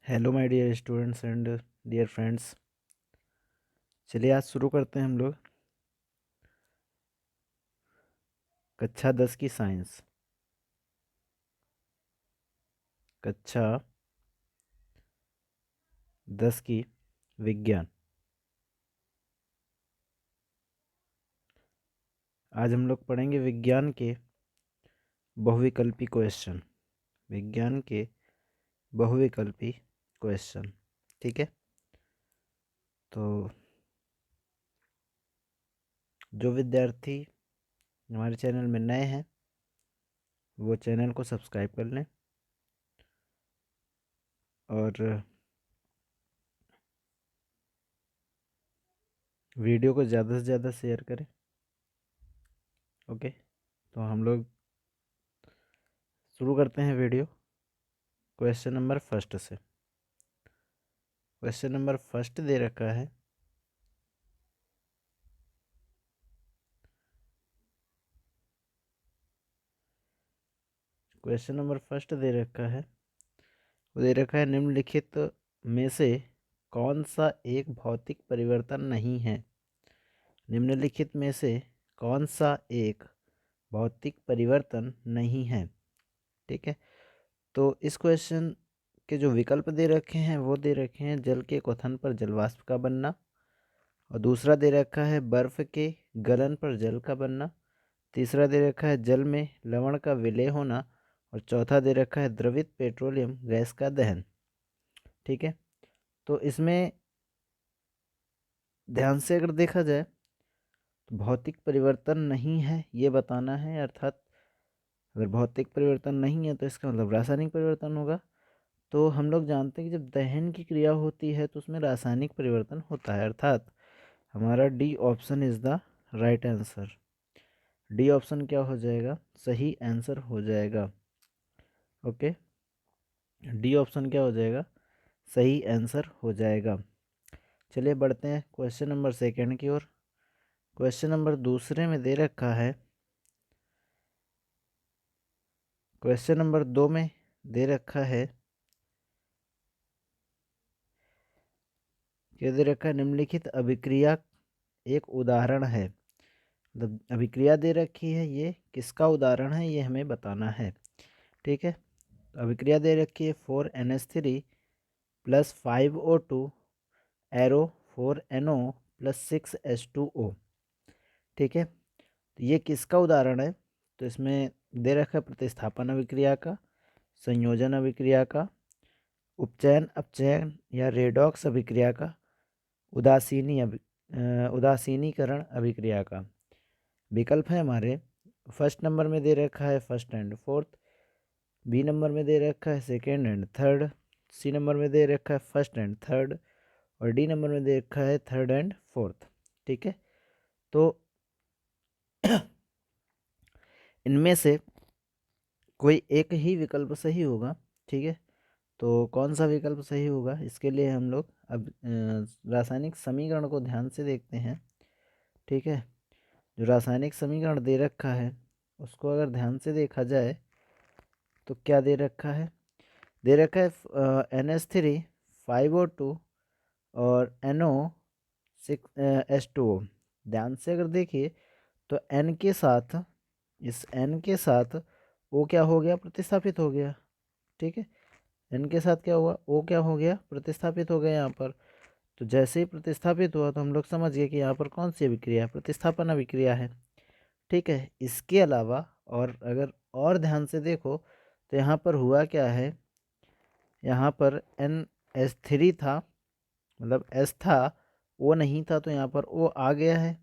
Hello my dear students and dear friends. चलिए आज शुरू करते हैं हम लोग कक्षा 10 की साइंस। कक्षा 10 की विज्ञान। आज हम लोग पढ़ेंगे विज्ञान के बहुविकल्पी क्वेश्चन। विज्ञान के बहुविकल्पी क्वेश्चन। ठीक है, तो जो विद्यार्थी हमारे चैनल में नए हैं वो चैनल को सब्सक्राइब कर लें और वीडियो को ज़्यादा से ज़्यादा शेयर करें। ओके, तो हम लोग शुरू करते हैं वीडियो क्वेश्चन नंबर फर्स्ट से। क्वेश्चन नंबर फर्स्ट दे रखा है, क्वेश्चन नंबर फर्स्ट दे रखा है, वो दे रखा है निम्नलिखित में से कौन सा एक भौतिक परिवर्तन नहीं है। निम्नलिखित में से कौन सा एक भौतिक परिवर्तन नहीं है। ठीक है, तो इस क्वेश्चन के जो विकल्प दे रखे हैं वो दे रखे हैं जल के क्वथन पर जलवाष्प का बनना, और दूसरा दे रखा है बर्फ के गलन पर जल का बनना, तीसरा दे रखा है जल में लवण का विलय होना, और चौथा दे रखा है द्रवित पेट्रोलियम गैस का दहन। ठीक है, तो इसमें ध्यान से अगर देखा जाए तो भौतिक परिवर्तन नहीं है ये बताना है, अर्थात अगर भौतिक परिवर्तन नहीं है तो इसका मतलब रासायनिक परिवर्तन होगा। तो हम लोग जानते हैं कि जब दहन की क्रिया होती है तो उसमें रासायनिक परिवर्तन होता है, अर्थात हमारा D option is the right answer. D option क्या हो जाएगा, सही आंसर हो जाएगा। ओके, डी ऑप्शन क्या हो जाएगा, सही आंसर हो जाएगा। चलिए बढ़ते हैं क्वेश्चन नंबर सेकंड की ओर। क्वेश्चन नंबर दूसरे में दे रखा है, क्वेश्चन नंबर 2 में दे रखा है, क्या दे रखा है, निम्नलिखित अभिक्रिया एक उदाहरण है। मतलब अभिक्रिया दे रखी है, ये किसका उदाहरण है ये हमें बताना है। ठीक है, तो अभिक्रिया दे रखी है 4NH3 plus 5O2 arrow 4NO plus 6H2O। ठीक है, तो ये किसका उदाहरण है, तो इसमें दे रखा है प्रतिस्थापन अभिक्रिया का, संयोजन अभिक्रिया का, उपचयन अपचयन या रेडॉक्स अभिक्रिया का, उदासीनीकरण अभिक्रिया का। विकल्प है हमारे, फर्स्ट नंबर में दे रखा है first and fourth, B number में दे रखा है second and third, C number में दे रखा है फर्स्ट एंड थर्ड, और डी नंबर में दे रखा है थर्ड एंड फोर्थ। ठीक है, तो इनमें से कोई एक ही विकल्प सही होगा। ठीक है, तो कौन सा विकल्प सही होगा इसके लिए हम लोग अब रासायनिक समीकरण को ध्यान से देखते हैं। ठीक है, जो रासायनिक समीकरण दे रखा है उसको अगर ध्यान से देखा जाए तो क्या दे रखा है, दे रखा है NH3 5O2 और NO 6H2O। ध्यान से अगर देखिए तो N के साथ, इस N के साथ O क्या हो गया, प्रतिस्थापित हो गया। ठीक है, N के साथ क्या हुआ, O क्या हो गया, प्रतिस्थापित हो गया यहाँ पर। तो जैसे ही प्रतिस्थापित हुआ तो हम लोग समझ गए कि यहाँ पर कौन सी अभिक्रिया है, प्रतिस्थापन अभिक्रिया है। ठीक है, इसके अलावा और अगर और ध्यान से देखो तो यहाँ पर हुआ क्या है, यहाँ पर NH3 था, मतलब S था, O नहीं था, तो यहाँ पर O आ गया है।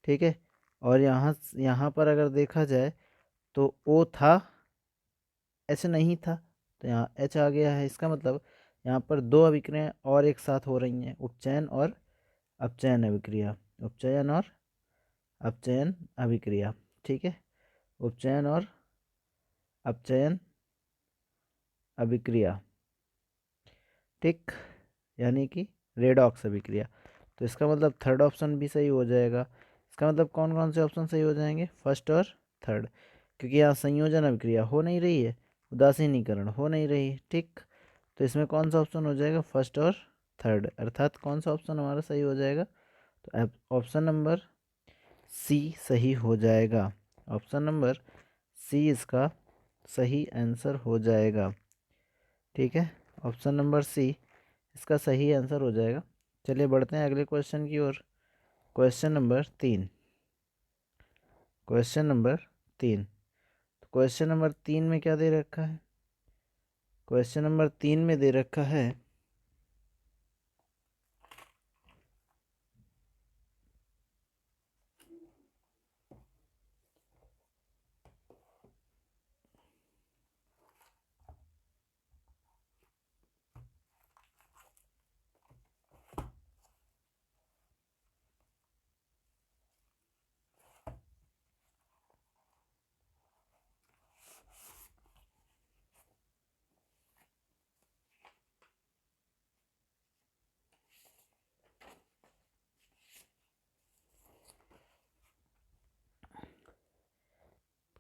ठीक है, और यहाँ पर अगर देखा जाए तो O था, H नहीं था, तो यहाँ H आ गया है। इसका मतलब यहाँ पर दो अभिक्रियाएं और एक साथ हो रही हैं, उपचयन और अपचयन अभिक्रिया। उपचयन और अपचयन अभिक्रिया। ठीक है, उपचयन और अपचयन अभिक्रिया। ठीक, यानी कि रेडॉक्स अभिक्रिया। तो इसका मतलब थर्ड ऑप्शन भी सही हो जाएगा। इसका मतलब कौन कौन से ऑप्शन सही हो जाएंगे, फर्स्ट और थर्ड, क्योंकि यहाँ संयोजन अभिक्रिया हो नहीं रही है, उदासीनीकरण हो नहीं रही है। ठीक, तो इसमें कौन सा ऑप्शन हो जाएगा, फर्स्ट और थर्ड, अर्थात कौन सा ऑप्शन हमारा सही हो जाएगा, तो ऑप्शन नंबर सी सही हो जाएगा। ऑप्शन नंबर सी इसका सही आंसर हो जाएगा। ठीक है, ऑप्शन नंबर सी इसका सही आंसर हो जाएगा। चलिए बढ़ते हैं अगले क्वेश्चन की ओर। Question number 3, question number 3। तो क्वेश्चन नंबर 3 में क्या दे रखा है, क्वेश्चन नंबर 3 में दे रखा है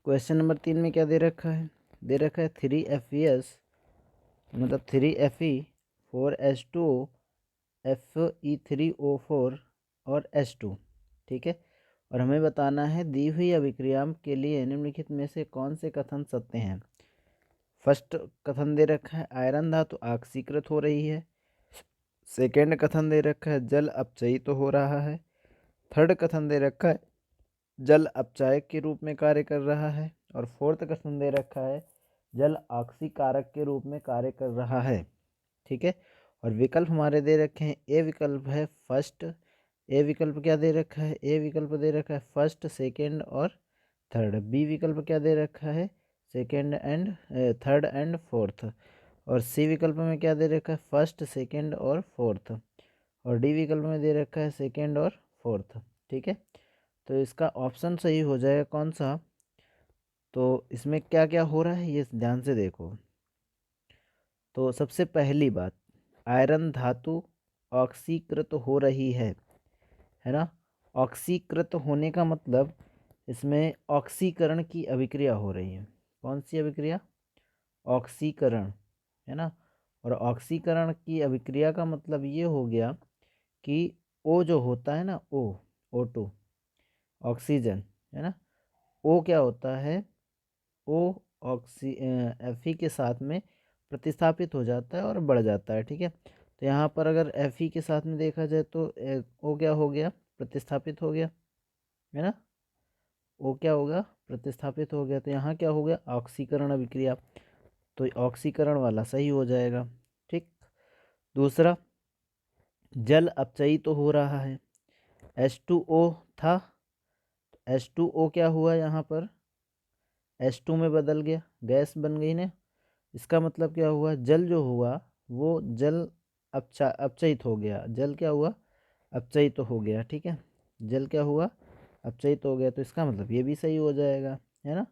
क्वेश्चन नंबर 3 में क्या दे रखा है, दे रखा है 3FeS मतलब 3Fe4H2O Fe3O4 और H2। ठीक है, और हमें बताना है दी हुई अभिक्रिया के लिए निम्नलिखित में से कौन से कथन सत्य हैं। फर्स्ट कथन दे रखा है आयरन धातु ऑक्सीकृत हो रही है। सेकेंड कथन दे रखा है जल अपचयित तो हो रहा है। थर्ड कथन दे रखा है जल अपचायक के रूप में कार्य कर रहा है। और फोर्थ कथन दे रखा है जल ऑक्सीकारक के रूप में कार्य कर रहा है। ठीक है, और विकल्प हमारे दे रखे हैं, ए विकल्प है फर्स्ट, ए विकल्प क्या दे रखा है, ए विकल्प दे रखा है फर्स्ट सेकेंड और थर्ड। बी विकल्प क्या दे रखा है, second and third and fourth. और सी विकल्प में क्या दे रखा है, फर्स्ट सेकेंड और फोर्थ। और डी विकल्प में दे रखा है सेकेंड और फोर्थ। ठीक है, तो इसका ऑप्शन सही हो जाएगा कौन सा, तो इसमें क्या क्या हो रहा है ये ध्यान से देखो। तो सबसे पहली बात, आयरन धातु ऑक्सीकृत हो रही है ना। ऑक्सीकृत होने का मतलब इसमें ऑक्सीकरण की अभिक्रिया हो रही है। कौन सी अभिक्रिया, ऑक्सीकरण, है ना। और ऑक्सीकरण की अभिक्रिया का मतलब ये हो गया कि ओ जो होता है ना, O2 ऑक्सीजन, है ना, ओ क्या होता है, ओ Fe के साथ में प्रतिस्थापित हो जाता है और बढ़ जाता है। ठीक है, तो यहाँ पर अगर Fe के साथ में देखा जाए तो ओ क्या हो गया, प्रतिस्थापित हो गया, है ना। ओ क्या होगा, प्रतिस्थापित हो गया, तो यहाँ क्या हो गया, ऑक्सीकरण अभिक्रिया। तो ऑक्सीकरण वाला सही हो जाएगा। ठीक, दूसरा, जल अपचयित तो हो रहा है, H2O था, H2O क्या हुआ यहाँ पर, H2 में बदल गया, गैस बन गई ना। इसका मतलब क्या हुआ, जल जो हुआ वो जल अपचयित हो गया, जल क्या हुआ, अपचयित तो हो गया। ठीक है, जल क्या हुआ, अपचयित हो गया, तो इसका मतलब ये भी सही हो जाएगा, है ना।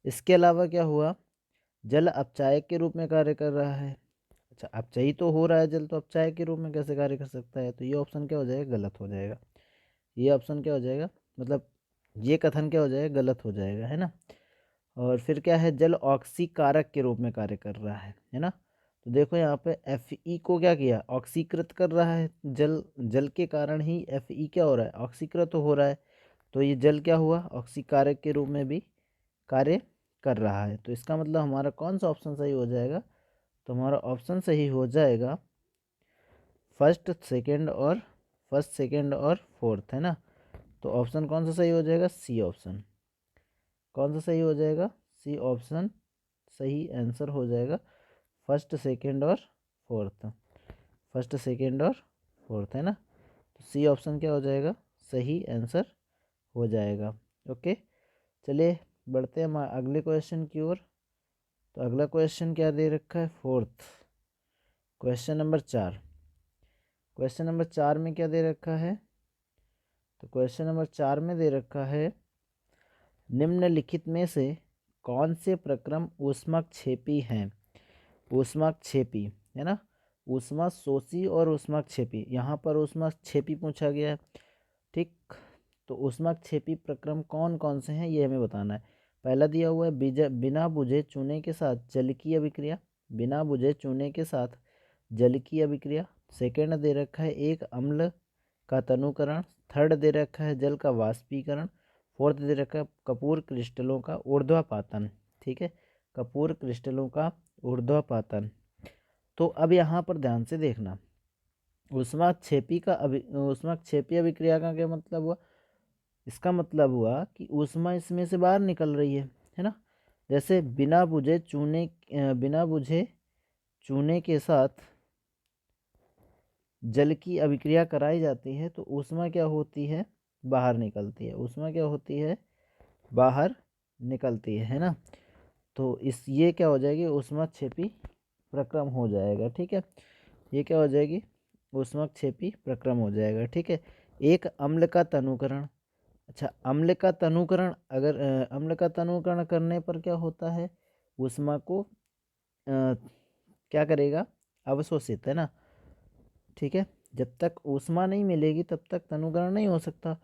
इसके अलावा क्या हुआ, जल अपचायक के रूप में कार्य कर रहा है। अच्छा, अपचयित तो हो रहा है जल, तो अपचायक के रूप में कैसे कार्य कर सकता है, तो ये ऑप्शन क्या हो जाएगा, गलत हो जाएगा। ये ऑप्शन क्या हो जाएगा, मतलब ये कथन क्या हो जाएगा, गलत हो जाएगा, है ना। और फिर क्या है, जल ऑक्सीकारक के रूप में कार्य कर रहा है ना। तो देखो यहाँ पे Fe को क्या किया, ऑक्सीकृत कर रहा है, जल जल के कारण ही Fe क्या हो रहा है, ऑक्सीकृत हो रहा है। तो ये जल क्या हुआ, ऑक्सीकारक के रूप में भी कार्य कर रहा है। तो इसका मतलब हमारा कौन सा ऑप्शन सही हो जाएगा, तो हमारा ऑप्शन सही हो जाएगा फर्स्ट सेकेंड और फोर्थ, है ना। तो ऑप्शन कौन सा सही हो जाएगा, सी ऑप्शन। कौन सा सही हो जाएगा, सी ऑप्शन सही आंसर हो जाएगा, फर्स्ट सेकेंड और फोर्थ, फर्स्ट सेकेंड और फोर्थ, है ना। तो सी ऑप्शन क्या हो जाएगा, सही आंसर हो जाएगा। ओके, चलिए बढ़ते हैं हम अगले क्वेश्चन की ओर। तो अगला क्वेश्चन क्या दे रखा है, fourth, question number 4। Question number 4 में क्या दे रखा है, तो क्वेश्चन नंबर 4 में दे रखा है निम्नलिखित में से कौन से प्रक्रम ऊष्माक्षेपी हैं। ऊष्माक्षेपी, है ना, ऊष्मा शोषी और ऊष्माक्षेपी, यहाँ पर ऊष्माक्षेपी पूछा गया है। ठीक, तो ऊष्माक्षेपी प्रक्रम कौन कौन से हैं ये हमें बताना है। पहला दिया हुआ है बिना बुझे चूने के साथ जल की अभिक्रिया, बिना बुझे चूने के साथ जल की अभिक्रिया। सेकेंड दे रखा है एक अम्ल का तनुकरण। थर्ड दे रखा है जल का वाष्पीकरण। फोर्थ दे रखा है कपूर क्रिस्टलों का ऊर्ध्वापातन। ठीक है, कपूर क्रिस्टलों का ऊर्ध्वापातन। तो अब यहाँ पर ध्यान से देखना, ऊष्माक्षेपी अभिक्रिया का क्या मतलब हुआ? इसका मतलब हुआ कि ऊष्मा इसमें से बाहर निकल रही है ना। जैसे बिना बुझे चूने के साथ जल की अभिक्रिया कराई जाती है तो ऊष्मा क्या होती है? बाहर निकलती है। ऊष्मा क्या होती है? बाहर निकलती है ना। तो ये क्या हो जाएगी? ऊष्माक्षेपी प्रक्रम हो जाएगा। ठीक है, ये क्या हो जाएगी? ऊष्माक्षेपी प्रक्रम हो जाएगा। ठीक है, एक अम्ल का तनुकरण। अच्छा, अम्ल का तनुकरण अम्ल का तनुकरण करने पर क्या होता है? ऊष्मा को क्या करेगा? अवशोषित, है ना। ठीक है, जब तक ऊष्मा नहीं मिलेगी तब तक तनुकरण नहीं हो सकता।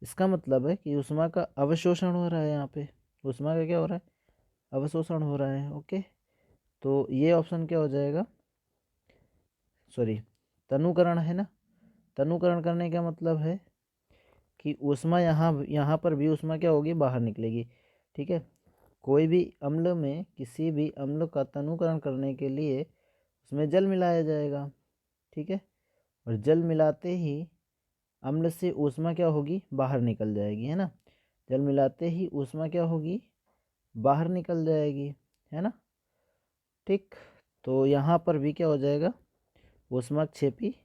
इसका मतलब है कि ऊष्मा का अवशोषण हो रहा है। यहाँ पे ऊष्मा का क्या हो रहा है? अवशोषण हो रहा है। ओके, तो ये ऑप्शन क्या हो जाएगा? सॉरी, तनुकरण है ना। तनुकरण करने का मतलब है कि ऊष्मा यहाँ पर भी ऊष्मा क्या होगी? बाहर निकलेगी। ठीक है, कोई भी अम्ल में किसी भी अम्ल का तनुकरण करने के लिए उसमें जल मिलाया जाएगा। ठीक है, और जल मिलाते ही अम्ल से ऊष्मा क्या होगी? बाहर निकल जाएगी, है ना। जल मिलाते ही ऊष्मा क्या होगी? बाहर निकल जाएगी, है ना। ठीक, तो यहाँ पर भी क्या हो जाएगा? ऊष्माक्षेपी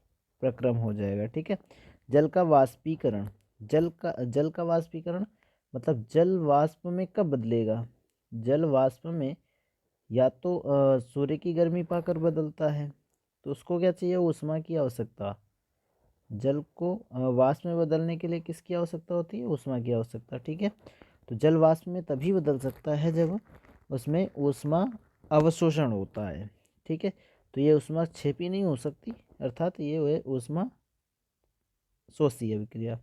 प्रक्रम हो जाएगा। ठीक है, जल का वाष्पीकरण। जल का वाष्पीकरण मतलब जल वाष्प में कब बदलेगा? जल वाष्प में या तो सूर्य की गर्मी पाकर बदलता है, तो उसको क्या चाहिए? ऊष्मा की आवश्यकता। जल को वाष्प में बदलने के लिए किसकी आवश्यकता होती है? ऊष्मा की आवश्यकता। ठीक है, तो जल वाष्प में तभी बदल सकता है जब उसमें ऊष्मा अवशोषण होता है। ठीक है, तो ये ऊष्मा क्षेपी नहीं हो सकती, अर्थात ये है ऊष्मा शोषी अभिक्रिया।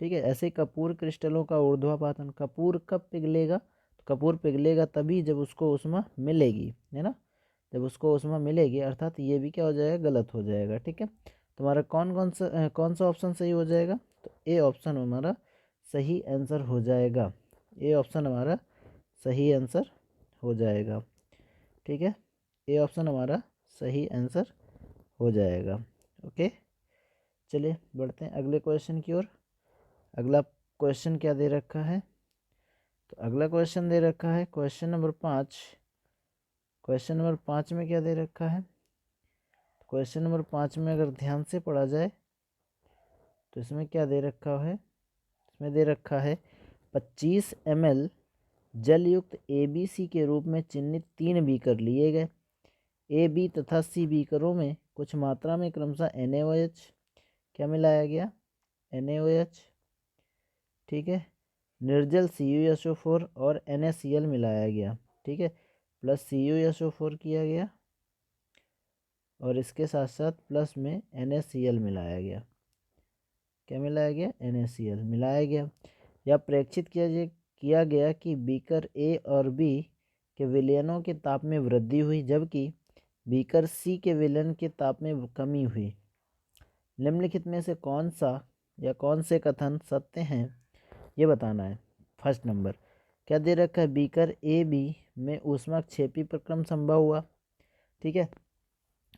ठीक है, ऐसे कपूर क्रिस्टलों का ऊर्ध्वापातन। कपूर कब पिघलेगा? तो कपूर पिघलेगा तभी जब उसको ऊष्मा मिलेगी, है ना। जब उसको ऊष्मा मिलेगी, अर्थात ये भी क्या हो जाएगा? गलत हो जाएगा। ठीक है, तुम्हारा कौन सा ऑप्शन सही हो जाएगा? तो ए ऑप्शन हमारा सही आंसर हो जाएगा। ए ऑप्शन हमारा सही आंसर हो जाएगा। ठीक है, ए ऑप्शन हमारा सही आंसर हो जाएगा। ओके, चलिए बढ़ते हैं अगले क्वेश्चन की ओर। अगला क्वेश्चन क्या दे रखा है? तो अगला क्वेश्चन दे रखा है क्वेश्चन नंबर 5। क्वेश्चन नंबर 5 में क्या दे रखा है? क्वेश्चन नंबर 5 में अगर ध्यान से पढ़ा जाए तो इसमें क्या दे रखा है? इसमें दे रखा है 25 ml जल युक्त ABC के रूप में चिन्हित 3 बीकर लिए गए। ए बी तथा सी बीकरों में कुछ मात्रा में क्रमशः NaOH क्या मिलाया गया? NaOH। ठीक है, निर्जल CuSO4 और NaCl मिलाया गया। ठीक है, प्लस CuSO4 किया गया और इसके साथ साथ प्लस में NaCl मिलाया गया। क्या मिलाया गया? NaCl मिलाया गया। या प्रेक्षित किया गया कि बीकर ए और बी के विलयनों के ताप में वृद्धि हुई जबकि बीकर सी के विलयन के ताप में कमी हुई। निम्नलिखित में से कौन सा या कौन से कथन सत्य हैं ये बताना है। फर्स्ट नंबर क्या दे रखा है? बीकर ए बी में ऊष्माक्षेपी प्रक्रम संभव हुआ। ठीक है,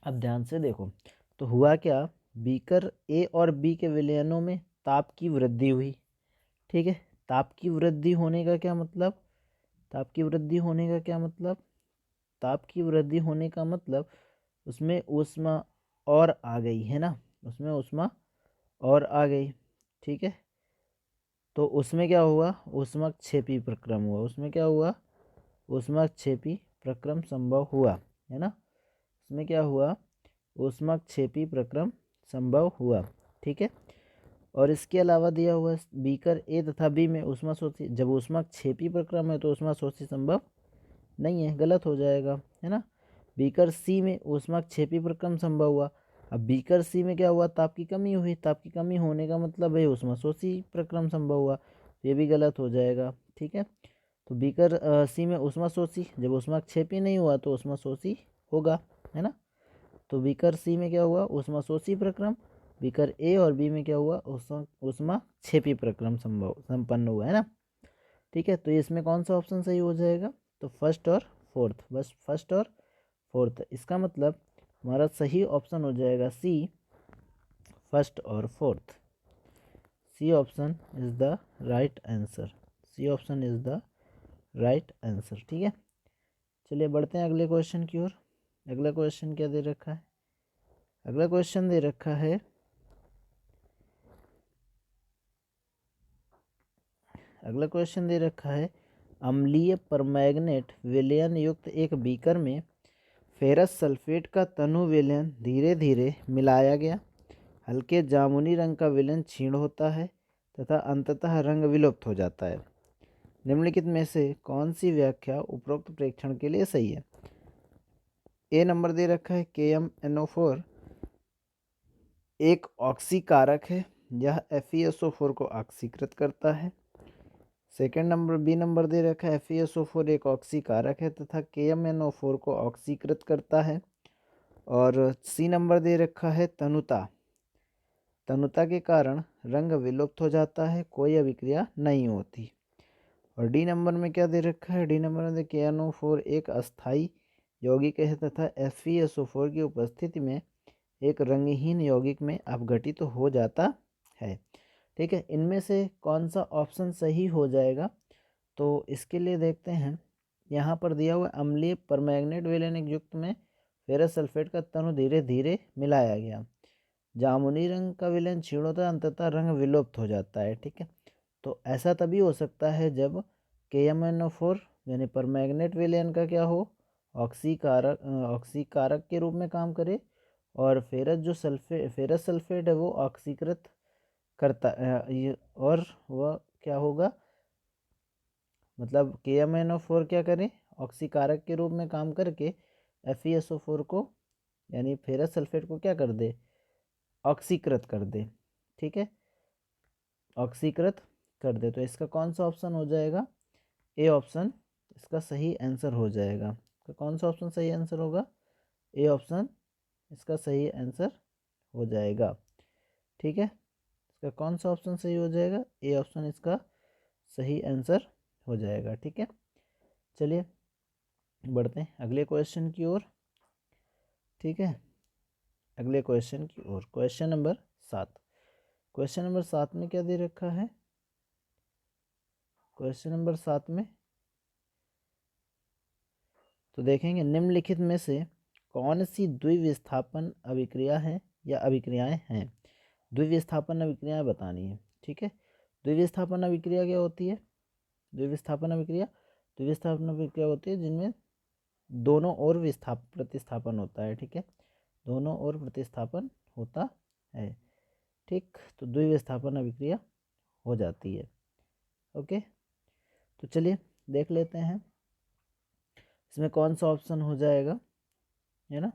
अब ध्यान से देखो तो हुआ क्या? बीकर ए और बी के विलयनों में ताप की वृद्धि हुई। ठीक है, ताप की वृद्धि होने का क्या मतलब? ताप की वृद्धि होने का क्या मतलब? ताप की वृद्धि होने का मतलब उसमें ऊष्मा और आ गई, है ना। उसमें ऊष्मा और आ गई। ठीक है, तो उसमें क्या हुआ? ऊष्माक्षेपी प्रक्रम हुआ। उसमें क्या हुआ? ऊष्माक्षेपी प्रक्रम संभव हुआ, है ना। उसमें क्या हुआ? ऊष्माक्षेपी प्रक्रम संभव हुआ। ठीक है, और इसके अलावा दिया हुआ बीकर ए तथा बी में ऊष्मा शोषी। जब ऊष्माक्षेपी प्रक्रम है तो ऊष्मा शोषी संभव नहीं है, गलत हो जाएगा, है ना। बीकर सी में ऊष्माक्षेपी प्रक्रम संभव हुआ। अब बीकर सी में क्या हुआ? ताप की कमी हुई। ताप की कमी होने का मतलब है ऊष्मा शोषी प्रक्रम संभव हुआ, ये भी गलत हो जाएगा। ठीक है, तो बीकर सी में ऊष्मा शोषी, जब ऊष्माक्षेपी नहीं हुआ तो ऊष्मा शोषी होगा, है ना। तो बीकर सी में क्या हुआ, ऊष्माशोषी प्रक्रम। बीकर ए और बी में क्या हुआ, ऊष्माक्षेपी प्रक्रम संपन्न हुआ, है ना। ठीक है, तो इसमें कौन सा ऑप्शन सही हो जाएगा, तो फर्स्ट और फोर्थ, बस फर्स्ट और फोर्थ। इसका मतलब हमारा सही ऑप्शन हो जाएगा सी, फर्स्ट और fourth. C option is the right answer. C option is the right answer. ठीक है, चलिए बढ़ते हैं अगले क्वेश्चन की ओर। अगला क्वेश्चन क्या दे रखा है, अगला क्वेश्चन दे रखा है अगला क्वेश्चन दे रखा है अम्लीय परमैंगनेट विलयन युक्त एक बीकर में फेरस सल्फेट का तनु विलयन धीरे धीरे मिलाया गया। हल्के जामुनी रंग का विलयन क्षीण होता है तथा अंततः रंग विलुप्त हो जाता है। निम्नलिखित में से कौन सी व्याख्या उपरोक्त प्रेक्षण के लिए सही है। ए नंबर दे रखा है KMnO4 एक ऑक्सीकारक है, यह FeSO4 को ऑक्सीकृत करता है। सेकेंड नंबर बी नंबर दे रखा है FeSO4 एक ऑक्सीकारक है तथा KMnO4 को ऑक्सीकृत करता है। और सी नंबर दे रखा है तनुता, तनुता के कारण रंग विलुप्त हो जाता है, कोई अभिक्रिया नहीं होती। और डी नंबर में क्या दे रखा है, डी नंबर में KNO4 एक अस्थाई यौगिक है तथा FeSO4 की उपस्थिति में एक रंगहीन यौगिक में अपघटित तो हो जाता है। ठीक है, इनमें से कौन सा ऑप्शन सही हो जाएगा, तो इसके लिए देखते हैं। यहाँ पर दिया हुआ अम्लीय परमैंगनेट विलयन युक्त में फेरस सल्फेट का तनु धीरे धीरे मिलाया गया। जामुनी रंग का विलयन क्षीण होता है, अंततः रंग विलुप्त हो जाता है। ठीक है, तो ऐसा तभी हो सकता है जब KMnO4 यानी परमैंगनेट विलयन का क्या हो, ऑक्सीकारक के रूप में काम करे और फेरस सल्फेट है वो ऑक्सीकृत करता और वह क्या होगा, मतलब KMnO4 क्या करें, ऑक्सीकारक के रूप में काम करके FeSO4 को यानी फेरस सल्फेट को क्या कर दे, ऑक्सीकृत कर दे। ठीक है, ऑक्सीकृत कर दे। तो इसका कौन सा ऑप्शन हो जाएगा, ए ऑप्शन इसका सही आंसर हो जाएगा। तो कौन सा ऑप्शन सही आंसर होगा, ए ऑप्शन इसका सही आंसर हो जाएगा। ठीक है, इसका कौन सा ऑप्शन सही हो जाएगा, ए ऑप्शन इसका सही आंसर हो जाएगा। ठीक है, चलिए बढ़ते हैं अगले क्वेश्चन की ओर। ठीक है, अगले क्वेश्चन की ओर, क्वेश्चन नंबर 7। क्वेश्चन नंबर 7 में क्या दे रखा है, क्वेश्चन नंबर 7 में तो देखेंगे निम्नलिखित में से कौन सी द्विविस्थापन अभिक्रिया है या अभिक्रियाएं हैं। द्विविस्थापन अभिक्रियाएं बतानी है। ठीक है, द्विविस्थापन अभिक्रिया क्या होती है, द्विविस्थापन अभिक्रिया होती है जिनमें दोनों ओर प्रतिस्थापन होता है। ठीक है, दोनों ओर प्रतिस्थापन होता है। ठीक, तो द्विविस्थापन अभिक्रिया हो जाती है। ओके, तो चलिए देख लेते हैं इसमें कौन सा ऑप्शन हो जाएगा, है ना।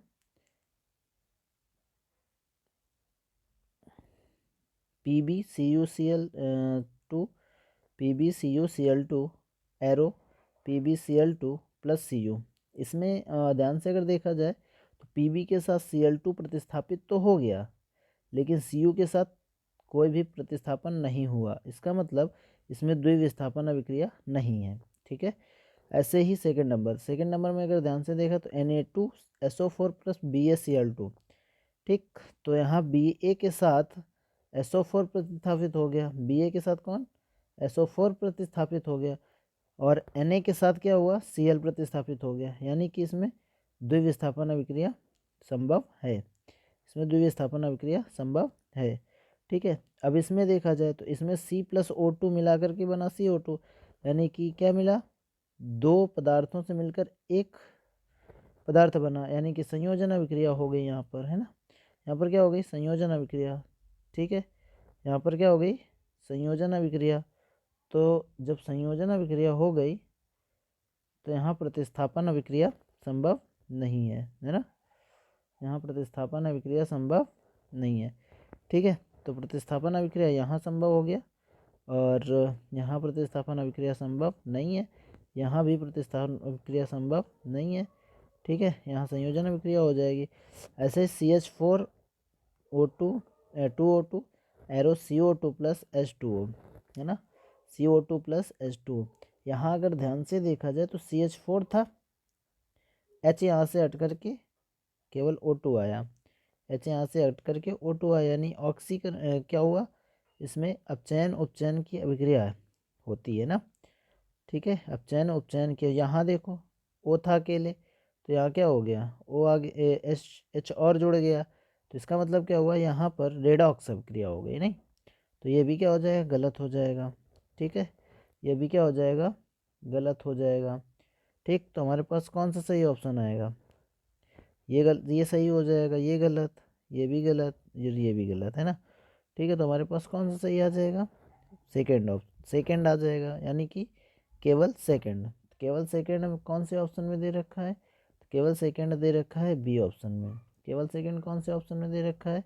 PbCuCl2 PbCuCl2 arrow PbCl2 plus Cu। इसमें ध्यान से अगर देखा जाए तो Pb के साथ Cl2 प्रतिस्थापित तो हो गया, लेकिन Cu के साथ कोई भी प्रतिस्थापन नहीं हुआ। इसका मतलब इसमें द्विविस्थापन अभिक्रिया नहीं है। ठीक है, ऐसे ही सेकंड नंबर में अगर ध्यान से देखा तो Na2SO4 प्लस BaCl2। ठीक, तो यहाँ Ba के साथ SO4 प्रतिस्थापित हो गया, Ba के साथ कौन, SO4 प्रतिस्थापित हो गया और Na के साथ क्या हुआ, Cl प्रतिस्थापित हो गया, यानी कि इसमें द्विविस्थापन अभिक्रिया संभव है। इसमें द्विविस्थापन अभिक्रिया संभव है। ठीक है, अब इसमें देखा जाए तो इसमें C+O2 मिलाकर के बना CO2, यानी कि क्या मिला, दो पदार्थों से मिलकर एक पदार्थ बना, यानी कि संयोजन अभिक्रिया हो गई यहाँ पर, है ना। यहाँ पर क्या हो गई, संयोजन अभिक्रिया। ठीक है, यहाँ पर क्या हो गई, संयोजन अभिक्रिया। तो जब संयोजन अभिक्रिया हो गई तो यहाँ प्रतिस्थापन अभिक्रिया संभव नहीं है ना। यहाँ प्रतिस्थापन अभिक्रिया संभव नहीं है। ठीक है, तो प्रतिस्थापन अभिक्रिया यहाँ संभव हो गया और यहाँ प्रतिस्थापन अभिक्रिया संभव नहीं है, यहाँ भी प्रतिस्थापन अभिक्रिया संभव नहीं है ठीक है, यहाँ संयोजन अभिक्रिया हो जाएगी। ऐसे CH4O2 2O2 arrow CO2 plus H2O, है ना, CO2 प्लस H2O। यहाँ अगर ध्यान से देखा जाए तो CH4 था, H यहाँ से हट करके केवल O2 आया, H यहाँ से हट करके O2 आया, यानी ऑक्सीकरण क्या हुआ, इसमें अपचयन उपचयन की अभिक्रिया होती है ना। ठीक है, अपचयन उपचयन के, यहाँ देखो O था अकेले, तो यहाँ क्या हो गया, O आगे H और जुड़ गया, तो इसका मतलब क्या हुआ, यहाँ पर रेडॉक्स अभिक्रिया हो गई नहीं, तो ये भी क्या हो जाएगा, गलत हो जाएगा। ठीक है, ये भी क्या हो जाएगा, गलत हो जाएगा। ठीक, तो हमारे पास कौन सा सही ऑप्शन आएगा, ये सही हो जाएगा, ये गलत, ये भी गलत, ये भी गलत, है ना। ठीक है, तो हमारे पास कौन सा सही आ जाएगा, सेकेंड आ जाएगा, यानी कि केवल सेकेंड। केवल सेकेंड में कौन से ऑप्शन में दे रखा है, तो केवल सेकेंड दे रखा है बी ऑप्शन में। केवल सेकेंड कौन से ऑप्शन में दे रखा है,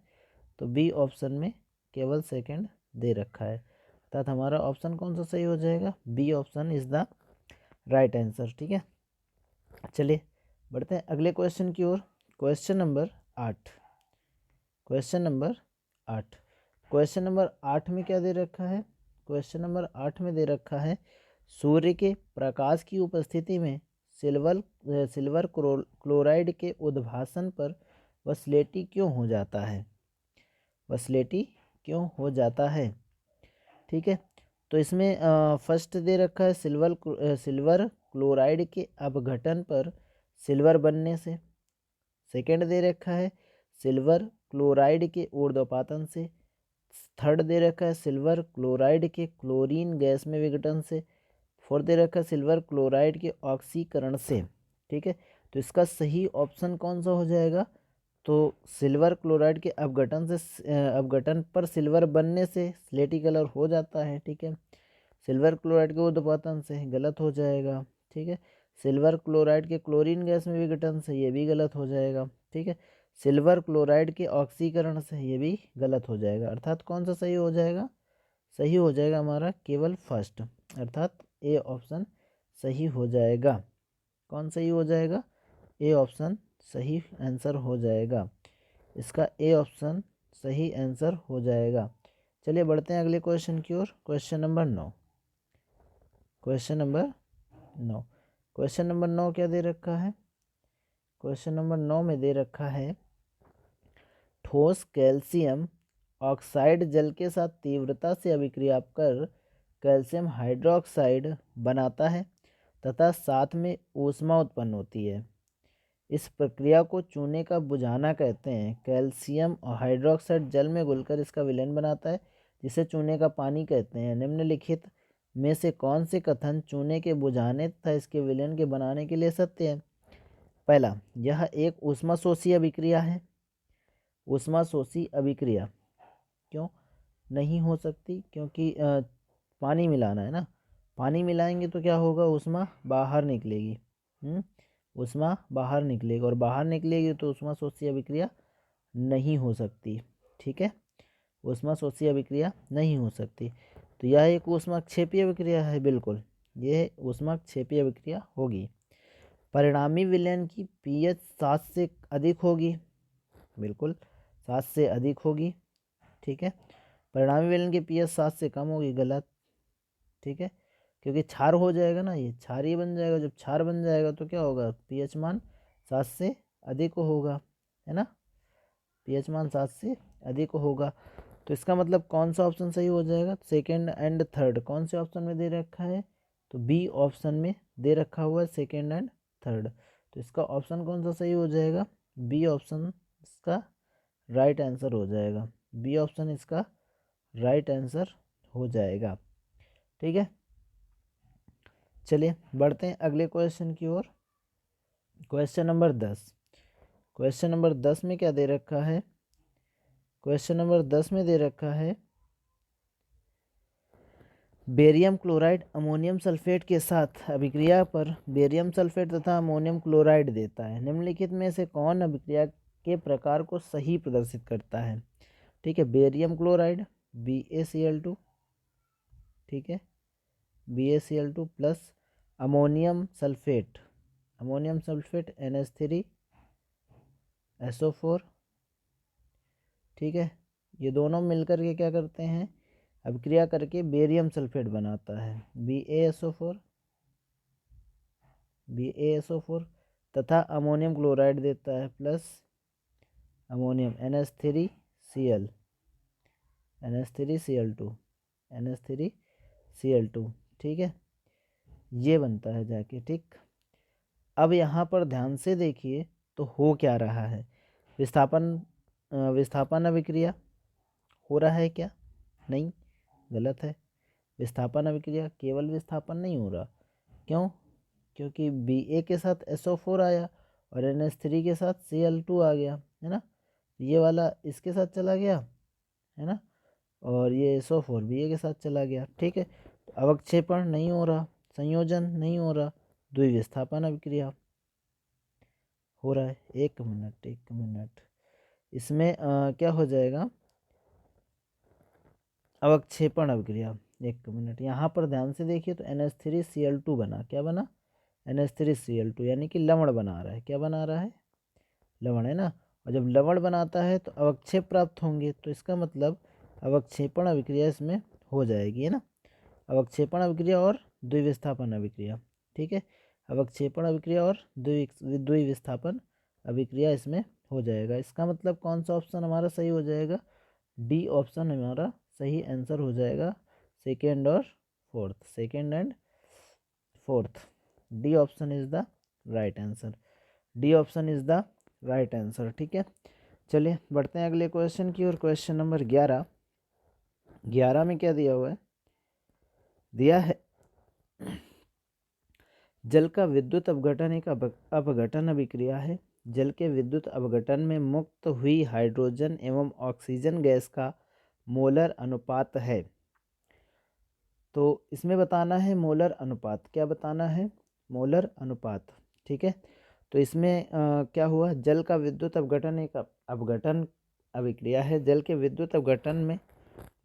तो बी ऑप्शन में केवल सेकेंड दे रखा है, अर्थात हमारा ऑप्शन कौन सा सही हो जाएगा, B option is the right answer. ठीक है, चलिए बढ़ते हैं अगले क्वेश्चन की ओर। Question number 8, question number 8, question number 8 में क्या दे रखा है, क्वेश्चन नंबर 8 में दे रखा है, सूर्य के प्रकाश की उपस्थिति में सिल्वर क्लोराइड के उद्भासन पर वह स्लेटी क्यों हो जाता है, वह स्लेटी क्यों हो जाता है। ठीक है, तो इसमें फर्स्ट दे रखा है सिल्वर क्लोराइड के अपघटन पर सिल्वर बनने से। सेकंड दे रखा है सिल्वर क्लोराइड के ऊर्ध्वपातन से। थर्ड दे रखा है सिल्वर क्लोराइड के क्लोरीन गैस में विघटन से। फोर्थ दे रखा है सिल्वर क्लोराइड के ऑक्सीकरण से। ठीक है, तो इसका सही ऑप्शन कौन सा हो जाएगा, तो सिल्वर क्लोराइड के अपघटन पर सिल्वर बनने से स्लेटी कलर हो जाता है। ठीक है, सिल्वर क्लोराइड के ऊर्ध्वपातन से गलत हो जाएगा। ठीक है, सिल्वर क्लोराइड के क्लोरीन गैस में विघटन से ये भी गलत हो जाएगा। ठीक है, सिल्वर क्लोराइड के ऑक्सीकरण से ये भी गलत हो जाएगा, अर्थात कौन सा सही हो जाएगा, सही हो जाएगा हमारा केवल फर्स्ट, अर्थात ए ऑप्शन सही हो जाएगा। कौन सही हो जाएगा, ए ऑप्शन सही आंसर हो जाएगा, इसका ए ऑप्शन सही आंसर हो जाएगा। चलिए बढ़ते हैं अगले क्वेश्चन की ओर। Question number 9, question number 9, question number 9 क्या दे रखा है, क्वेश्चन नंबर 9 में दे रखा है, ठोस कैल्शियम ऑक्साइड जल के साथ तीव्रता से अभिक्रिया कर कैल्शियम हाइड्रोक्साइड बनाता है तथा साथ में ऊष्मा उत्पन्न होती है। इस प्रक्रिया को चूने का बुझाना कहते हैं। कैल्शियम और हाइड्रोक्साइड जल में घुलकर इसका विलयन बनाता है, जिसे चूने का पानी कहते हैं। निम्नलिखित में से कौन से कथन चूने के बुझाने तथा इसके विलयन के बनाने के लिए सत्य है। पहला, यह एक ऊष्माशोषी अभिक्रिया है। ऊष्माशोषी अभिक्रिया क्यों नहीं हो सकती, क्योंकि पानी मिलाना है ना, पानी मिलाएंगे तो क्या होगा, ऊष्मा बाहर निकलेगी। ऊष्मा बाहर निकलेगी, और बाहर निकलेगी तो ऊष्माशोषी अभिक्रिया नहीं हो सकती। ठीक है, ऊष्माशोषी अभिक्रिया नहीं हो सकती, तो यह एक ऊष्माक्षेपीय अभिक्रिया है। बिल्कुल, यह ऊष्माक्षेपीय अभिक्रिया होगी। परिणामी विलयन की पीएच 7 से अधिक होगी। बिल्कुल, 7 से अधिक होगी। ठीक है, परिणामी विलयन की पीएच 7 से कम होगी, गलत। ठीक है, क्योंकि क्षार हो जाएगा ना, ये क्षारीय बन जाएगा, जब क्षार बन जाएगा तो क्या होगा, पीएच मान 7 से अधिक होगा, है ना, पीएच मान 7 से अधिक होगा। तो इसका मतलब कौन सा ऑप्शन सही हो जाएगा, सेकेंड एंड थर्ड कौन से ऑप्शन में दे रखा है, तो बी ऑप्शन में दे रखा हुआ है सेकेंड एंड थर्ड, तो इसका ऑप्शन कौन सा सही हो जाएगा, बी ऑप्शन इसका राइट आंसर हो जाएगा। बी ऑप्शन इसका राइट आंसर हो जाएगा। ठीक है, चलिए बढ़ते हैं अगले क्वेश्चन की ओर। क्वेश्चन नंबर 10, क्वेश्चन नंबर 10 में क्या दे रखा है, क्वेश्चन नंबर 10 में दे रखा है, बेरियम क्लोराइड अमोनियम सल्फेट के साथ अभिक्रिया पर बेरियम सल्फेट तथा अमोनियम क्लोराइड देता है। निम्नलिखित में से कौन अभिक्रिया के प्रकार को सही प्रदर्शित करता है। ठीक है, बेरियम क्लोराइड BaCl2, ठीक है, BaCl2 plus ammonium sulphate, ammonium sulphate NH3SO4, ठीक है। ये दोनों मिलकर के क्या करते हैं, अभिक्रिया करके बेरियम सल्फेट बनाता है BaSO4 तथा अमोनियम क्लोराइड देता है प्लस अमोनियम NH3Cl2, ठीक है। ये बनता है जाके, ठीक। अब यहाँ पर ध्यान से देखिए तो हो क्या रहा है, विस्थापन अभिक्रिया हो रहा है क्या, नहीं, गलत है। विस्थापन अभिक्रिया, केवल विस्थापन नहीं हो रहा, क्यों, क्योंकि Ba के साथ SO4 आया और NH3 के साथ Cl2 आ गया, है ना। ये वाला इसके साथ चला गया, है ना, और ये SO4 Ba के साथ चला गया, ठीक है। तो अवक्षेपण नहीं हो रहा, संयोजन नहीं हो रहा, द्विविस्थापन अभिक्रिया हो रहा है। एक मिनट, इसमें क्या हो जाएगा, अवक्षेपण अभिक्रिया। एक मिनट, यहाँ पर ध्यान से देखिए तो NH3Cl2 बना, क्या बना, NH3Cl2, यानी कि लवण बना रहा है, क्या बना रहा है, लवण, है ना। और जब लवण बनाता है तो अवक्षेप प्राप्त होंगे, तो इसका मतलब अवक्षेपण अभिक्रिया इसमें हो जाएगी, है ना। अवक्षेपण अभिक्रिया और द्विविस्थापन अभिक्रिया, ठीक है। अवक्षेपण अभिक्रिया और द्विविस्थापन अभिक्रिया इसमें हो जाएगा। इसका मतलब कौन सा ऑप्शन हमारा सही हो जाएगा, डी ऑप्शन हमारा सही आंसर हो जाएगा, second and fourth. D option is the right answer, D option is the right answer, ठीक है। चलिए बढ़ते हैं अगले क्वेश्चन की ओर। क्वेश्चन नंबर 11 में क्या दिया हुआ है, दिया है जल का विद्युत अपघटन एक अपघटन अभिक्रिया है। जल के विद्युत अपघटन में मुक्त हुई हाइड्रोजन एवं ऑक्सीजन गैस का मोलर अनुपात है। तो इसमें बताना है मोलर अनुपात, क्या बताना है, मोलर अनुपात, ठीक है। तो इसमें क्या हुआ, जल का विद्युत अपघटन एक अपघटन अभिक्रिया है। जल के विद्युत अपघटन में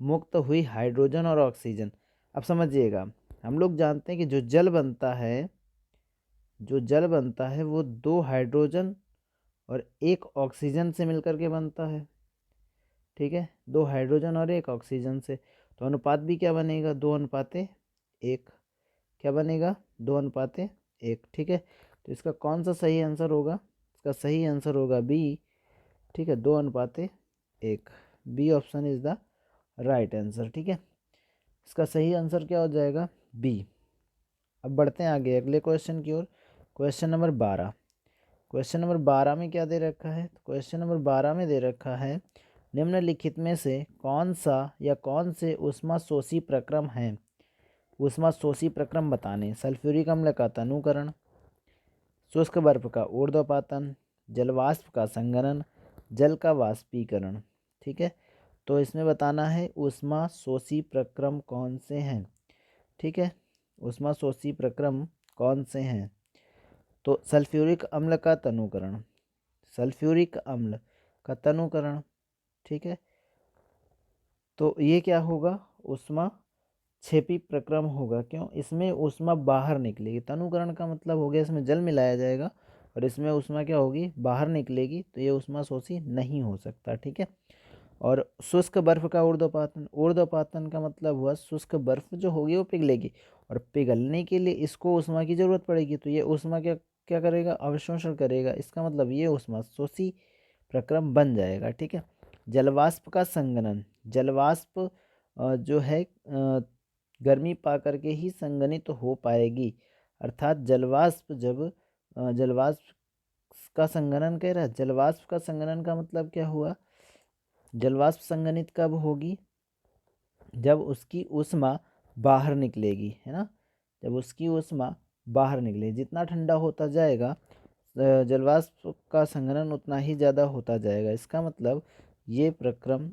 मुक्त हुई हाइड्रोजन और ऑक्सीजन। अब समझिएगा, हम लोग जानते हैं कि जो जल बनता है वो 2 हाइड्रोजन और 1 ऑक्सीजन से मिलकर के बनता है, ठीक है, 2 हाइड्रोजन और 1 ऑक्सीजन से। तो अनुपात भी क्या बनेगा, 2:1, क्या बनेगा, 2:1, ठीक है। तो इसका कौन सा सही आंसर होगा, इसका सही आंसर होगा बी, ठीक है, 2:1, B option is the right answer, ठीक है। इसका सही आंसर क्या हो जाएगा, बी। अब बढ़ते हैं आगे अगले क्वेश्चन की ओर। क्वेश्चन नंबर 12 में क्या दे रखा है, तो क्वेश्चन नंबर 12 में दे रखा है, निम्नलिखित में से कौन सा या कौन से ऊष्माशोषी प्रक्रम हैं, ऊष्माशोषी प्रक्रम बताने, सल्फ्यूरिक अम्ल का तनुकरण, शुष्क बर्फ का ऊर्ध्वपातन, जलवाष्प का संघनन, जल का वाष्पीकरण, ठीक है। तो इसमें बताना है ऊष्माशोषी प्रक्रम कौन से हैं, ठीक है, ऊष्माशोषी प्रक्रम कौन से हैं। तो सल्फ्यूरिक अम्ल का तनुकरण, ठीक है। तो ये क्या होगा, ऊष्मा क्षेपी प्रक्रम होगा, क्यों, इसमें ऊष्मा बाहर निकलेगी। तनुकरण का मतलब हो गया इसमें जल मिलाया जाएगा और इसमें ऊष्मा क्या होगी, बाहर निकलेगी, तो ये ऊष्माशोषी नहीं हो सकता, ठीक है। और शुष्क बर्फ का ऊर्ध्वपातन का मतलब हुआ शुष्क बर्फ जो होगी वो पिघलेगी और पिघलने के लिए इसको ऊष्मा की जरूरत पड़ेगी, तो ये ऊष्मा क्या क्या करेगा, अवशोषण करेगा। इसका मतलब ये ऊष्माशोषी प्रक्रम बन जाएगा, ठीक है। जलवाष्प का संघनन, जलवाष्प जो है गर्मी पा करके ही संघनित हो पाएगी, अर्थात जलवाष्प का संघनन कह रहा है। जलवाष्प का संघनन का मतलब क्या हुआ, जलवाष्प संघनित कब होगी, जब उसकी ऊष्मा बाहर निकलेगी, है ना, जब उसकी ऊष्मा बाहर निकले। जितना ठंडा होता जाएगा जलवाष्प का संघनन उतना ही ज़्यादा होता जाएगा। इसका मतलब ये प्रक्रम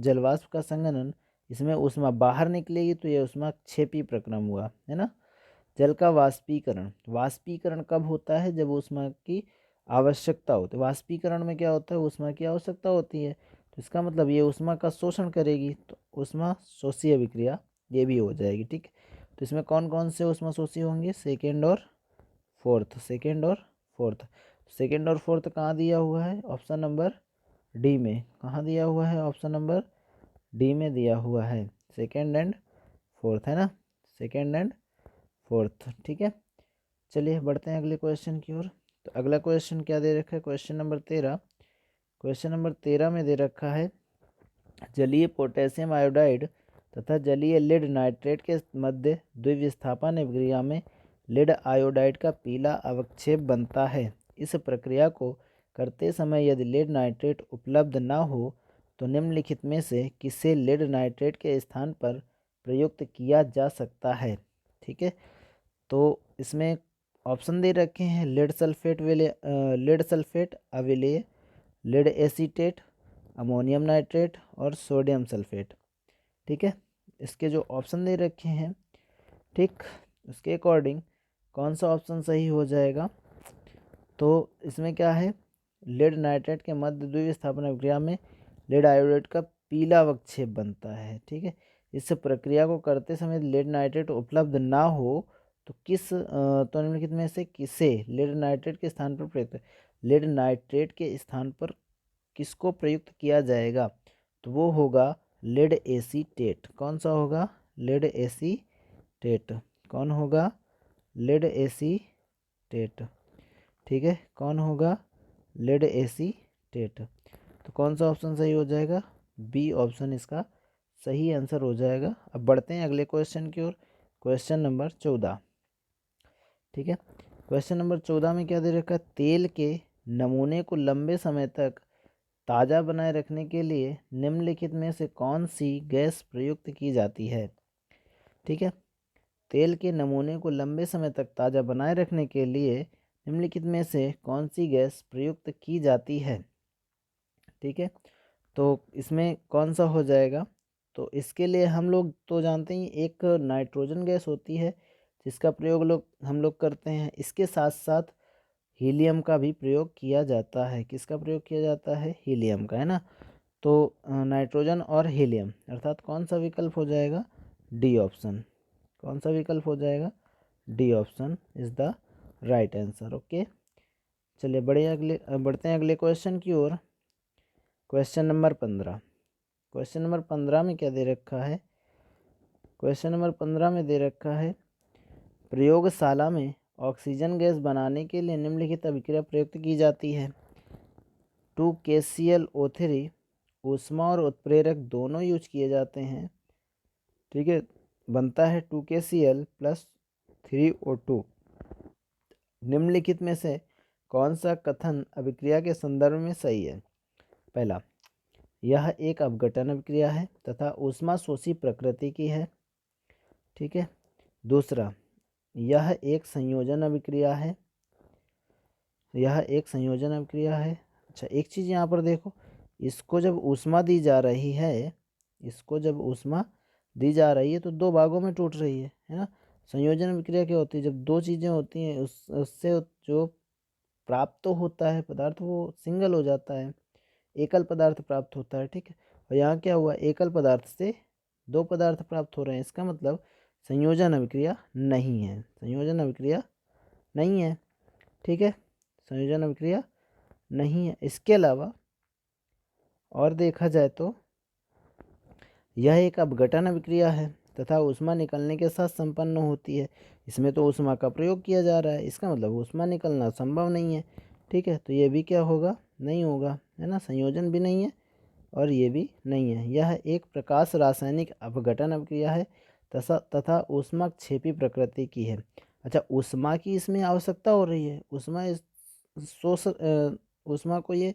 जलवाष्प का संघनन, इसमें ऊष्मा बाहर निकलेगी तो ये ऊष्मा क्षेपी प्रक्रम हुआ, है ना। जल का वाष्पीकरण कब होता है, जब ऊष्मा की आवश्यकता होती है। वाष्पीकरण में क्या होता है, ऊष्मा की आवश्यकता होती है, तो इसका मतलब ये ऊष्मा का शोषण करेगी, तो ऊष्मा शोषी अभिक्रिया ये भी हो जाएगी, ठीक। तो इसमें कौन कौन से ऊष्मा शोषी होंगे, सेकेंड और फोर्थ, सेकेंड और फोर्थ। सेकेंड और फोर्थ कहाँ दिया हुआ है? ऑप्शन नंबर डी में। कहाँ दिया हुआ है? ऑप्शन नंबर डी में दिया हुआ है, सेकेंड एंड फोर्थ, है ना, सेकेंड एंड फोर्थ। ठीक है, चलिए बढ़ते हैं अगले क्वेश्चन की ओर। तो अगला क्वेश्चन क्या दे रखा है? Question number 13। क्वेश्चन नंबर 13 में दे रखा है जलीय पोटेशियम आयोडाइड तथा जलीय लेड नाइट्रेट के मध्य द्विविस्थापन अभिक्रिया में लेड आयोडाइड का पीला अवक्षेप बनता है। इस प्रक्रिया को करते समय यदि लेड नाइट्रेट उपलब्ध न हो तो निम्नलिखित में से किसे लेड नाइट्रेट के स्थान पर प्रयुक्त किया जा सकता है? ठीक है, तो इसमें ऑप्शन दे रखे हैं लेड सल्फेट अविलेय, लेड एसीटेट, अमोनियम नाइट्रेट और सोडियम सल्फेट। ठीक है, इसके जो ऑप्शन दे रखे हैं, ठीक, उसके अकॉर्डिंग कौन सा ऑप्शन सही हो जाएगा? तो इसमें क्या है, लेड नाइट्रेट के मध्य द्विविस्थापन अभिक्रिया में लेड आयोडाइड का पीला अवक्षेप बनता है। ठीक है, इस प्रक्रिया को करते समय लेड नाइट्रेट उपलब्ध ना हो तो तो निम्नलिखित में से किसे लेड नाइट्रेट के स्थान पर प्रयुक्त, लेड नाइट्रेट के स्थान पर किसको प्रयुक्त किया जाएगा? तो वो होगा लेड एसीटेट। कौन सा होगा? Lead acetate. कौन होगा? Lead acetate. ठीक है, कौन होगा? Lead acetate. तो कौन सा ऑप्शन सही हो जाएगा? बी ऑप्शन इसका सही आंसर हो जाएगा। अब बढ़ते हैं अगले क्वेश्चन की ओर, क्वेश्चन नंबर 14। ठीक है, क्वेश्चन नंबर 14 में क्या दे रखा है? तेल के नमूने को लंबे समय तक ताज़ा बनाए रखने के लिए निम्नलिखित में से कौन सी गैस प्रयुक्त की जाती है? ठीक है, तेल के नमूने को लंबे समय तक ताज़ा बनाए रखने के लिए निम्नलिखित में से कौन सी गैस प्रयुक्त की जाती है? ठीक है, तो इसमें कौन सा हो जाएगा? तो इसके लिए हम लोग तो जानते ही एक नाइट्रोजन गैस होती है जिसका प्रयोग हम लोग करते हैं। इसके साथ साथ हीलियम का भी प्रयोग किया जाता है। किसका प्रयोग किया जाता है? हीलियम का, है ना। तो नाइट्रोजन और हीलियम, अर्थात कौन सा विकल्प हो जाएगा? D option. कौन सा विकल्प हो जाएगा? D option is the right answer. Okay, चलिए बढ़ते हैं अगले क्वेश्चन की ओर। Question number 15। क्वेश्चन नंबर 15 में क्या दे रखा है? क्वेश्चन नंबर 15 में दे रखा है प्रयोगशाला में ऑक्सीजन गैस बनाने के लिए निम्नलिखित अभिक्रिया प्रयुक्त की जाती है। 2KClO3 ऊष्मा और उत्प्रेरक दोनों यूज किए जाते हैं। ठीक है, बनता है 2KCl प्लस 3O2। निम्नलिखित में से कौन सा कथन अभिक्रिया के संदर्भ में सही है? पहला, यह एक अपघटन अभिक्रिया है तथा ऊष्मा शोषी प्रकृति की है। ठीक है, दूसरा, यह एक संयोजन अभिक्रिया है। यह एक संयोजन अभिक्रिया है। अच्छा, एक चीज़ यहाँ पर देखो, इसको जब ऊष्मा दी जा रही है, इसको जब ऊष्मा दी जा रही है तो दो भागों में टूट रही है ना। संयोजन अभिक्रिया क्या होती है? जब दो चीज़ें होती हैं उससे जो प्राप्त तो होता है पदार्थ वो सिंगल हो जाता है, एकल पदार्थ प्राप्त होता है। ठीक है, और यहाँ क्या हुआ? एकल पदार्थ से दो पदार्थ प्राप्त हो रहे हैं। इसका मतलब संयोजन अभिक्रिया नहीं है, संयोजन अभिक्रिया नहीं है। ठीक है, संयोजन अभिक्रिया नहीं है। इसके अलावा और देखा जाए तो यह एक अपघटन अभिक्रिया है तथा ऊष्मा निकलने के साथ संपन्न होती है। इसमें तो ऊष्मा का प्रयोग किया जा रहा है, इसका मतलब ऊष्मा निकलना संभव नहीं है। ठीक है, तो ये भी क्या होगा? नहीं होगा, है ना। संयोजन भी नहीं है और ये भी नहीं है। यह एक प्रकाश रासायनिक अपघटन अभिक्रिया है तथा ऊष्माक्षेपी प्रकृति की है। अच्छा, ऊष्मा की इसमें आवश्यकता हो रही है, ऊष्मा को ये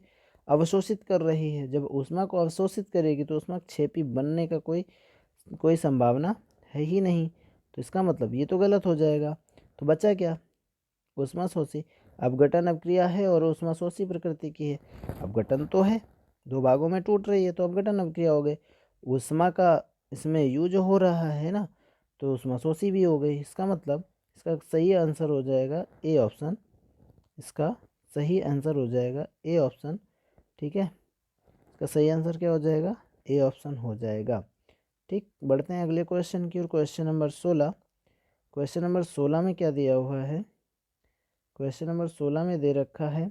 अवशोषित कर रही है। जब ऊष्मा को अवशोषित करेगी तो ऊष्माक्षेपी बनने का कोई कोई संभावना है ही नहीं। तो इसका मतलब ये तो गलत हो जाएगा। तो बचा क्या? ऊष्मा शोषी। अपघटन अभिक्रिया है और ऊष्मा शोषी प्रकृति की है। अपघटन तो है, दो भागों में टूट रही है तो अपघटन अभिक्रिया हो गई। ऊष्मा का इसमें यूज हो रहा है ना, तो ऊष्मा शोषी भी हो गई। इसका मतलब इसका सही आंसर हो जाएगा ए ऑप्शन। इसका सही आंसर हो जाएगा ए ऑप्शन। ठीक है, इसका सही आंसर क्या हो जाएगा? ए ऑप्शन हो जाएगा। ठीक, बढ़ते हैं अगले क्वेश्चन की ओर। Question number 16। क्वेश्चन नंबर 16 में क्या दिया हुआ है? क्वेश्चन नंबर 16 में दे रखा है,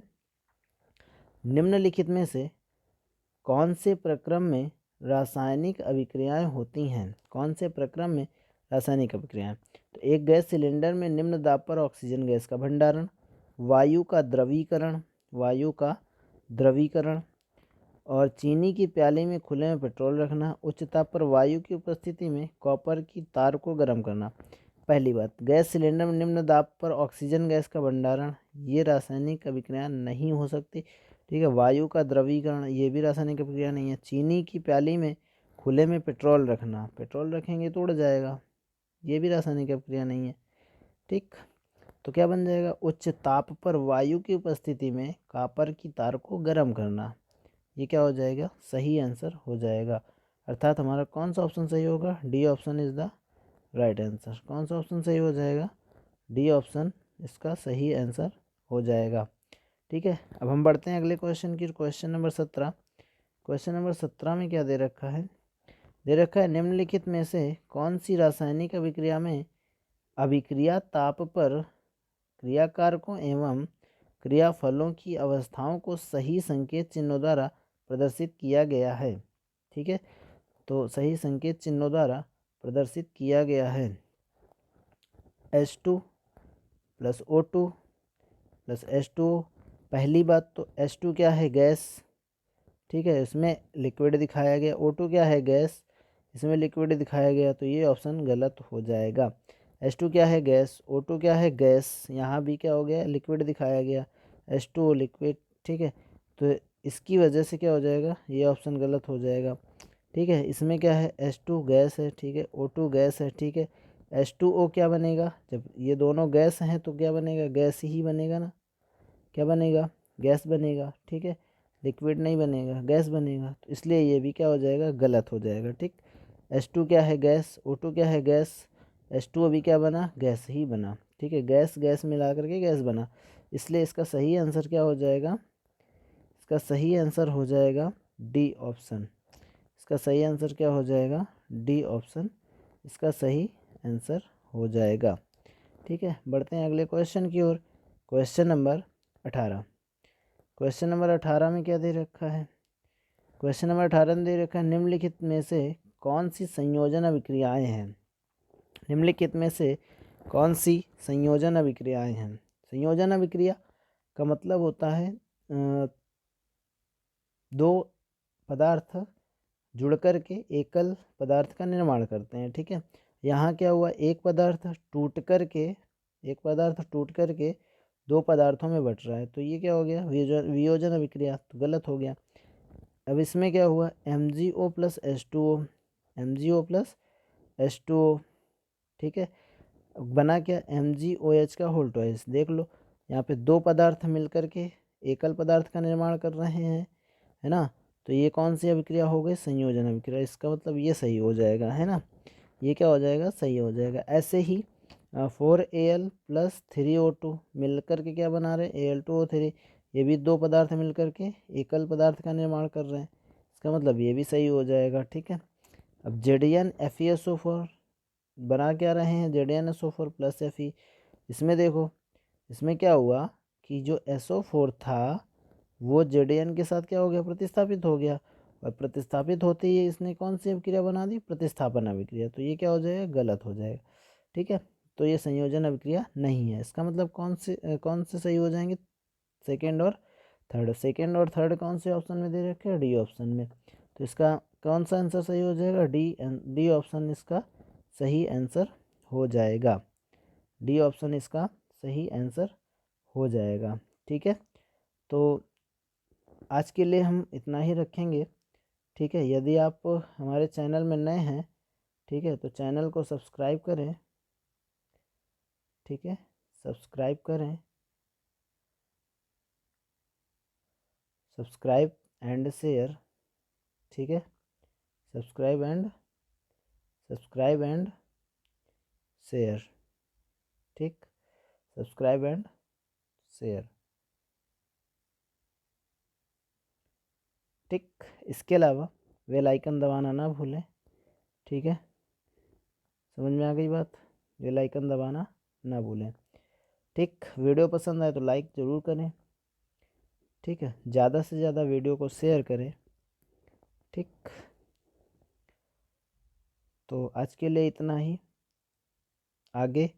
निम्नलिखित में से कौन से प्रक्रम में रासायनिक अभिक्रियाएं होती हैं? कौन से प्रक्रम में रासायनिक अभिक्रियाएं? तो एक गैस सिलेंडर में निम्न दाब पर ऑक्सीजन गैस का भंडारण, वायु का द्रवीकरण और चीनी की प्याली में खुले में पेट्रोल रखना, उच्च ताप पर वायु की उपस्थिति में कॉपर की तार को गर्म करना। पहली बात, गैस सिलेंडर में निम्न दाब पर ऑक्सीजन गैस का भंडारण, ये रासायनिक अभिक्रिया नहीं हो सकती। ठीक है, वायु का द्रवीकरण, ये भी रासायनिक अभिक्रिया नहीं है। चीनी की प्याली में खुले में पेट्रोल रखना, पेट्रोल रखेंगे तो उड़ जाएगा, ये भी रासायनिक अभिक्रिया नहीं है। ठीक, तो क्या बन जाएगा, उच्च ताप पर वायु की उपस्थिति में कॉपर की तार को गर्म करना, ये क्या हो जाएगा, सही आंसर हो जाएगा। अर्थात हमारा कौन सा ऑप्शन सही होगा, D option is the right answer. कौन सा ऑप्शन सही हो जाएगा, डी ऑप्शन इसका सही आंसर हो जाएगा। ठीक है, अब हम बढ़ते हैं अगले क्वेश्चन की, क्वेश्चन नंबर 17। क्वेश्चन नंबर 17 में क्या दे रखा है, दे रखा है निम्नलिखित में से कौन सी रासायनिक अभिक्रिया में अभिक्रिया ताप पर क्रियाकारकों एवं क्रियाफलों की अवस्थाओं को सही संकेत चिन्हों द्वारा प्रदर्शित किया गया है। ठीक है, तो सही संकेत चिन्हों द्वारा प्रदर्शित किया गया है, H2 plus O2 plus H2O। पहली बात तो H2 क्या है, गैस। ठीक है, इसमें लिक्विड दिखाया गया। O2 क्या है, गैस, इसमें लिक्विड दिखाया गया, तो ये ऑप्शन गलत हो जाएगा। H2 क्या है, गैस, O2 क्या है, गैस, यहाँ भी क्या हो गया, लिक्विड दिखाया गया, H2O लिक्विड। ठीक है, तो इसकी वजह से क्या हो जाएगा, ये ऑप्शन गलत हो जाएगा। ठीक है, इसमें क्या है, H2 गैस है, ठीक है, O2 गैस है, ठीक है, H2O क्या बनेगा, जब ये दोनों गैस हैं तो क्या बनेगा, गैस ही बनेगा ना, क्या बनेगा, गैस बनेगा। ठीक है, लिक्विड नहीं बनेगा, गैस बनेगा, तो इसलिए ये भी क्या हो जाएगा, गलत हो जाएगा। ठीक, H2 क्या है, गैस, O2 क्या है, गैस, H2 अभी क्या बना, गैस ही बना। ठीक है, गैस गैस मिला करके गैस बना, इसलिए इसका सही आंसर क्या हो जाएगा, इसका सही आंसर हो जाएगा डी ऑप्शन। इसका सही आंसर क्या हो जाएगा, डी ऑप्शन इसका सही आंसर हो जाएगा। ठीक है, बढ़ते हैं अगले क्वेश्चन की ओर, क्वेश्चन नंबर 18। क्वेश्चन नंबर 18 में क्या दे रखा है, क्वेश्चन नंबर 18 में दे रखा है, निम्नलिखित में से कौन सी संयोजन अभिक्रियाएं हैं, निम्नलिखित में से कौन सी संयोजन अभिक्रियाएं हैं। संयोजन अभिक्रिया का मतलब होता है दो पदार्थ जुड़ कर के एकल पदार्थ का निर्माण करते हैं। ठीक है, यहाँ क्या हुआ, एक पदार्थ टूट कर के दो पदार्थों में बट रहा है, तो ये क्या हो गया, वियोजन अभिक्रिया, तो गलत हो गया। अब इसमें क्या हुआ, MgO plus H2O, MgO plus H2O। ठीक है, बना क्या, MgOH का होल ट्वाइस। देख लो, यहाँ पे दो पदार्थ मिलकर के एकल पदार्थ का निर्माण कर रहे हैं, है ना, तो ये कौन सी अभिक्रिया हो गई, संयोजन अभिक्रिया। इसका मतलब ये सही हो जाएगा, है ना, ये क्या हो जाएगा, सही हो जाएगा। ऐसे ही 4Al प्लस 3O2 मिलकर के क्या बना रहे हैं, Al2O3, ये भी दो पदार्थ मिलकर के एकल पदार्थ का निर्माण कर रहे हैं, इसका मतलब ये भी सही हो जाएगा। ठीक है, अब ZnFeSO4 बना क्या रहे हैं, ZnSO4 प्लस Fe। इसमें देखो, इसमें क्या हुआ कि जो SO4 था वो Zn के साथ क्या हो गया, प्रतिस्थापित हो गया, और प्रतिस्थापित होते ही इसने कौन सी अभिक्रिया बना दी, प्रतिस्थापन अभिक्रिया, तो ये क्या हो जाएगा, गलत हो जाएगा। ठीक है, तो ये संयोजन अभिक्रिया नहीं है। इसका मतलब कौन से सही हो जाएंगे, सेकेंड और थर्ड। सेकेंड और थर्ड कौन से ऑप्शन में दे रखे हैं, डी ऑप्शन में, तो इसका कौन सा आंसर सही हो जाएगा, डी ऑप्शन इसका सही आंसर हो जाएगा। डी ऑप्शन इसका सही आंसर हो जाएगा। ठीक है, तो आज के लिए हम इतना ही रखेंगे। ठीक है, यदि आप हमारे चैनल में नए हैं, ठीक है, तो चैनल को सब्सक्राइब करें। ठीक है, सब्सक्राइब करें, सब्सक्राइब एंड शेयर। ठीक है, सब्सक्राइब एंड शेयर। ठीक, सब्सक्राइब एंड शेयर। ठीक, इसके अलावा बेल आइकन दबाना ना भूलें। ठीक है, समझ में आ गई बात, बेल आइकन दबाना ना भूलें। ठीक, वीडियो पसंद आए तो लाइक ज़रूर करें। ठीक है, ज़्यादा से ज़्यादा वीडियो को शेयर करें। ठीक, तो आज के लिए इतना ही। आगे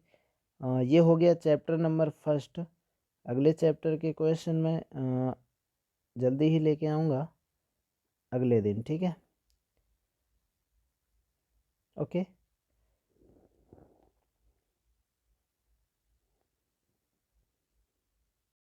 ये हो गया चैप्टर नंबर फर्स्ट। अगले चैप्टर के क्वेश्चन में जल्दी ही लेके आऊँगा अगले दिन। ठीक है, ओके।